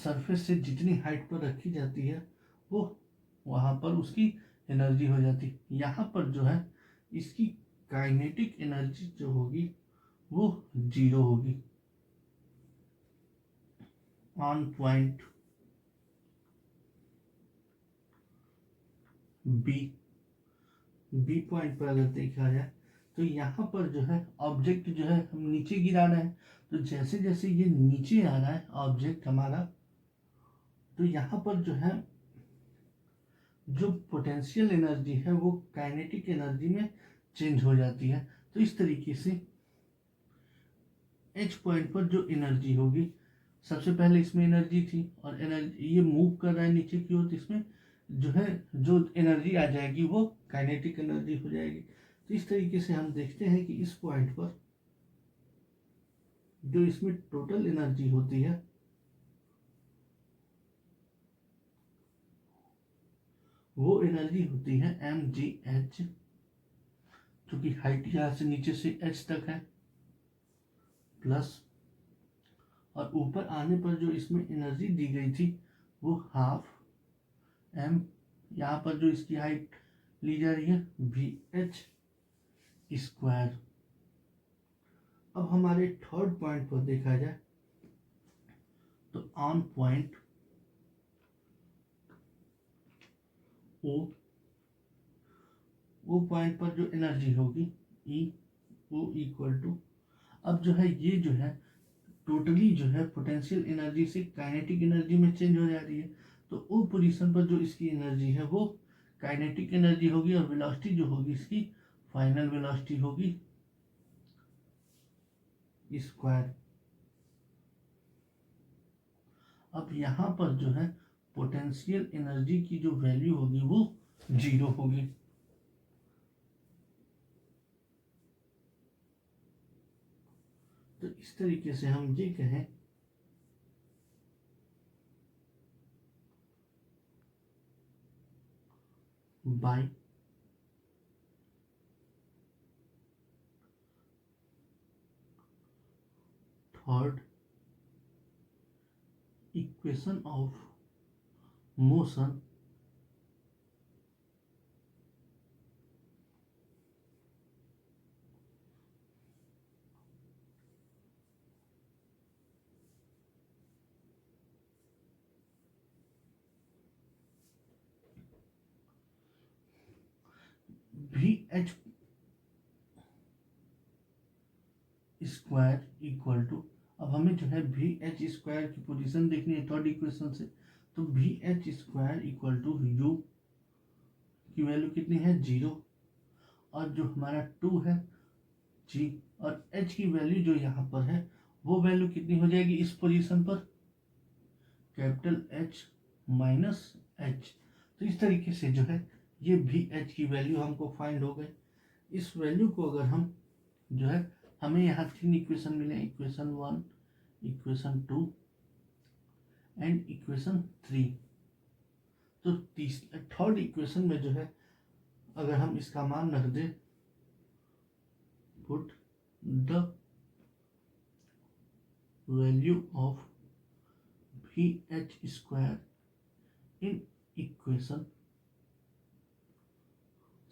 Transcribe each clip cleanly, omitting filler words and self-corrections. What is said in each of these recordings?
Surface से जितनी height पर रखी जाती है वो वहाँ पर उसकी एनर्जी हो जाती है। यहाँ पर जो है इसकी काइनेटिक एनर्जी जो होगी वो 0 होगी। ऑन पॉइंट बी पॉइंट पर अगर देखा जाए तो यहाँ पर जो है ऑब्जेक्ट जो है हम नीचे गिरा रहे हैं, तो जैसे जैसे ये नीचे आ रहा है ऑब्जेक्ट हमारा, तो यहाँ पर जो है जो पोटेंशियल एनर्जी है वो काइनेटिक एनर्जी में चेंज हो जाती है। तो इस तरीके से एच पॉइंट पर जो एनर्जी होगी, सबसे पहले इसमें एनर्जी थी और एनर्जी ये मूव कर रहा है नीचे की ओर, तो इसमें जो है जो एनर्जी आ जाएगी वो काइनेटिक एनर्जी हो जाएगी। तो इस तरीके से हम देखते हैं कि इस पॉइंट पर जो इसमें टोटल एनर्जी होती है वो एनर्जी होती है mgh, क्योंकि हाइट यहाँ से नीचे से h तक है, प्लस और ऊपर आने पर जो इसमें एनर्जी दी गई थी वो हाफ m, यहाँ पर जो इसकी हाइट ली जा रही है vh स्क्वायर। अब हमारे थर्ड पॉइंट पर देखा जाए तो ऑन पॉइंट ओ पॉइंट पर जो एनर्जी होगी ओ इक्वल टू, अब जो है ये जो है टोटली जो है पोटेंशियल एनर्जी से काइनेटिक एनर्जी में चेंज हो जा रही है। तो ओ पोजीशन पर जो इसकी एनर्जी है वो काइनेटिक एनर्जी होगी और वेलोसिटी जो होगी इसकी फाइनल वेलोसिटी होगी स्क्वायर। अब यहाँ पर जो है पोटेंशियल एनर्जी की जो वैल्यू होगी वो 0 होगी। तो इस तरीके से हम ये कहें by third equation of motion vh square equal to, अब हमें जो है vh स्क्वायर की पोजीशन देखनी है थर्ड इक्वेशन से, तो vh square equal to u की वैल्यू कितनी है 0, और जो हमारा 2 है g, और h की वैल्यू जो यहाँ पर है वो वैल्यू कितनी हो जाएगी इस पोजीशन पर, कैपिटल H माइनस h। तो इस तरीके से जो है ये vh की वैल्यू हमको फाइंड हो गई। इस वैल्यू को अगर हम जो है हमें यहाँ 3 इक्वेशन मिले, इक्वेशन 1, इक्वेशन 2 एंड इक्वेशन 3। तो थर्ड इक्वेशन में जो है अगर हम इसका मान रख दें, put the value of vh square in equation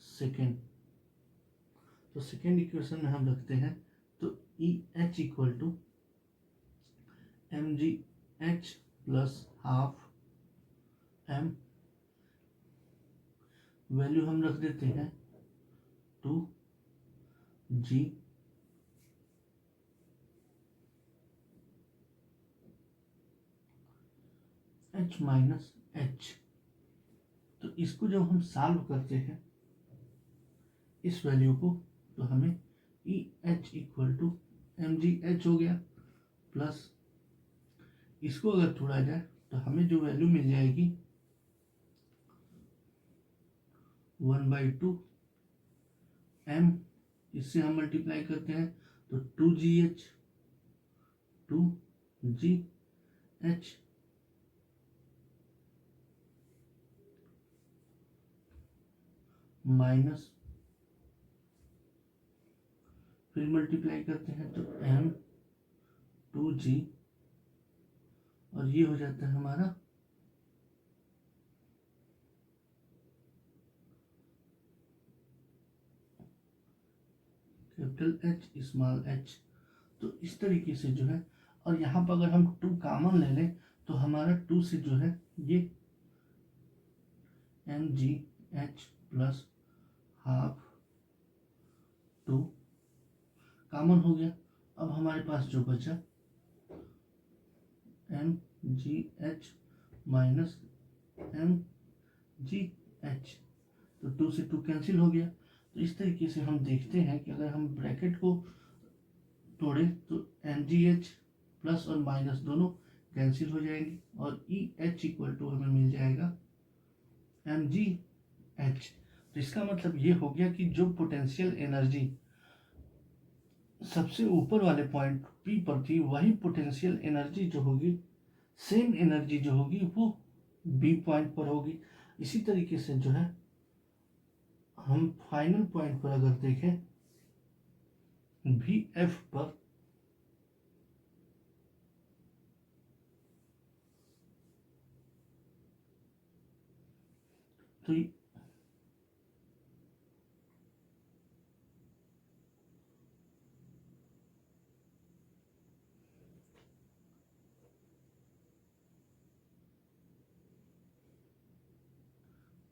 second, तो सेकेंड इक्वेशन में हम रखते हैं तो EH equal to mgh plus half m, value हम रख देते हैं 2g h माइनस h। तो इसको जब हम सॉल्व करते हैं इस वैल्यू को, तो हमें EH इक्वल टू mgh हो गया, प्लस इसको अगर तोड़ा जाए तो हमें जो वैल्यू मिल जाएगी 1/2 m, इससे हम मल्टीप्लाई करते हैं तो 2gh माइनस, फिर मल्टीप्लाई करते हैं तो m 2g और ये हो जाता है हमारा कैपिटल एच स्मॉल एच। तो इस तरीके से जो है, और यहाँ पर अगर हम 2 कॉमन ले लें तो हमारा 2 से जो है ये M G H plus half 2 common हो गया। अब हमारे पास जो बचा M G H minus M G H, तो 2 से 2 कैंसिल हो गया। तो इस तरीके से हम देखते हैं कि अगर हम ब्रैकेट को तोड़ें तो एम जी एच प्लस और माइनस दोनों कैंसिल हो जाएंगे और ई एच इक्वल टू हमें मिल जाएगा एम जी एच। तो इसका मतलब ये हो गया कि जो पोटेंशियल एनर्जी सबसे ऊपर वाले पॉइंट पी पर थी, वही पोटेंशियल एनर्जी जो होगी, सेम एनर्जी जो होगी वो बी पॉइंट पर होगी। इसी तरीके से जो है हम फाइनल पॉइंट पर अगर देखें भी एफ पर, तो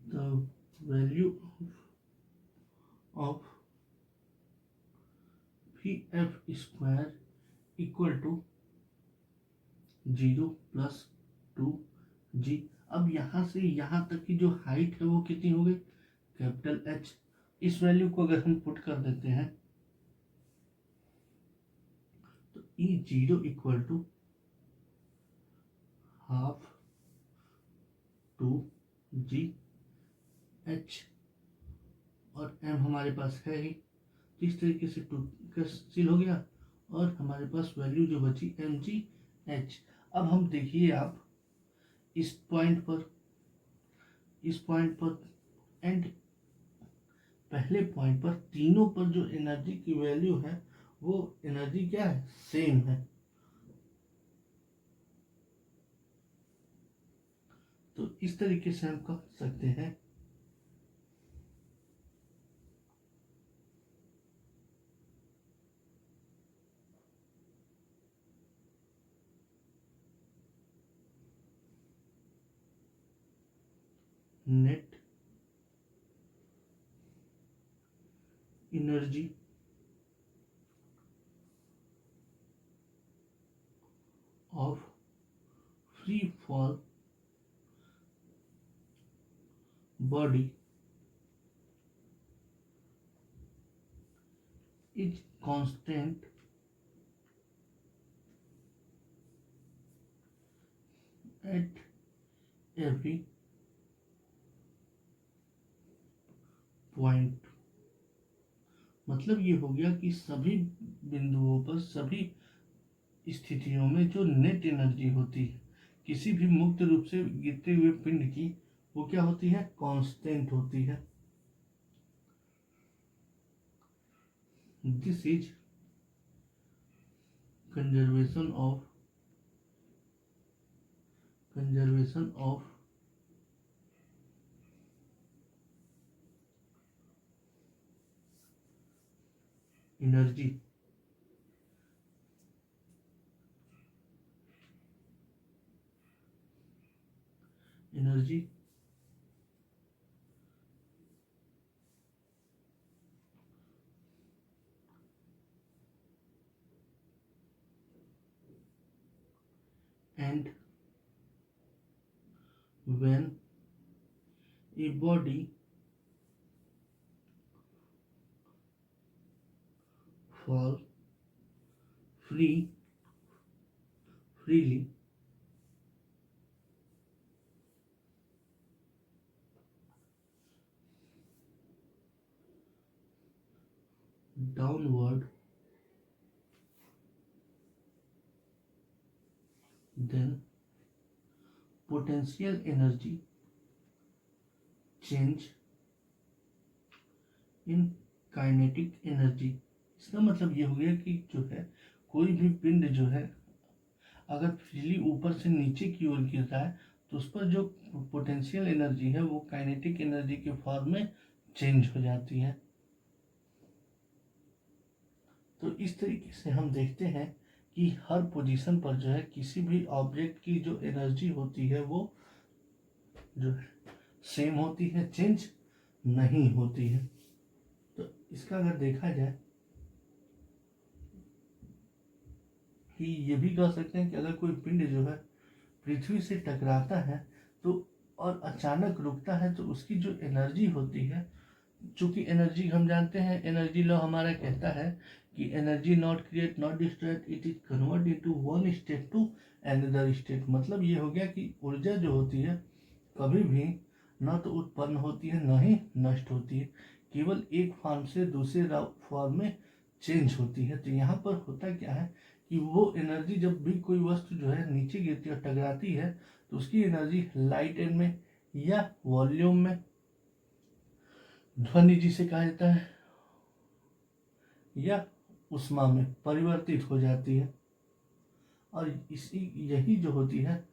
द वैल्यू ऑफ भी F square equal to 0 plus 2 G. अब यहाँ से यहाँ तक की जो हाइट है वो कितनी हो गई, कैपिटल एच। इस वैल्यू को अगर हम पुट कर देते हैं तो E zero equal to half 2 G H, और एम हमारे पास है ही, तो इस तरीके से 2 कैंसिल हो गया और हमारे पास वैल्यू जो बची एम जी एच। अब हम देखिए आप इस पॉइंट पर एंड पहले पॉइंट पर, तीनों पर जो एनर्जी की वैल्यू है वो एनर्जी क्या है, सेम है। तो इस तरीके से हम कह सकते हैं net energy of free fall body is constant at every point. मतलब ये हो गया कि सभी बिंदुओं पर, सभी स्थितियों में जो नेट एनर्जी होती है किसी भी मुक्त रूप से गिरते हुए पिंड की, वो क्या होती है, कांस्टेंट होती है। This is conservation of energy. Energy and when a body fall freely downward, then potential energy change in kinetic energy. इसका मतलब ये हो गया कि जो है कोई भी पिंड जो है अगर बिजली ऊपर से नीचे की ओर गिर रहा है तो उस पर जो पोटेंशियल एनर्जी है वो काइनेटिक एनर्जी के फॉर्म में चेंज हो जाती है। तो इस तरीके से हम देखते हैं कि हर पोजीशन पर जो है किसी भी ऑब्जेक्ट की जो एनर्जी होती है वो जो है सेम होती है, चेंज नहीं होती है। तो इसका अगर देखा जाए कि ये भी कह सकते हैं कि अगर कोई पिंड जो है पृथ्वी से टकराता है तो और अचानक रुकता है तो उसकी जो एनर्जी होती है, चूंकि एनर्जी हम जानते हैं, एनर्जी लॉ हमारा कहता है कि energy not create not destroyed, it is convert into one state to another state. मतलब ये हो गया कि ऊर्जा जो होती है कभी भी न तो उत्पन्न होती है न ही नष्ट होती है, केवल एक फॉर्म से दूसरे फॉर्म में चेंज होती है। तो यहाँ पर होता क्या है कि वो एनर्जी जब भी कोई वस्तु जो है नीचे गिरती है और टकराती है तो उसकी एनर्जी लाइट एन में या वॉल्यूम में, ध्वनि जिसे कहा जाता है, या उष्मा में परिवर्तित हो जाती है। और इसी यही जो होती है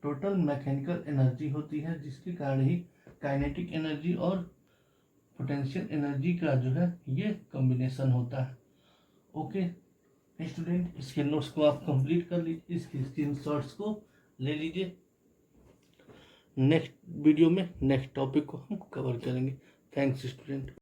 टोटल मैकेनिकल एनर्जी होती है, जिसके कारण ही काइनेटिक एनर्जी और पोटेंशियल एनर्जी का जो है ये कॉम्बिनेशन होता है। ओके स्टूडेंट, इसके नोट्स को आप कंप्लीट कर लीजिए, इसके स्क्रीनशॉट्स को ले लीजिए। नेक्स्ट वीडियो में नेक्स्ट टॉपिक को हम कवर करेंगे। Thanks student.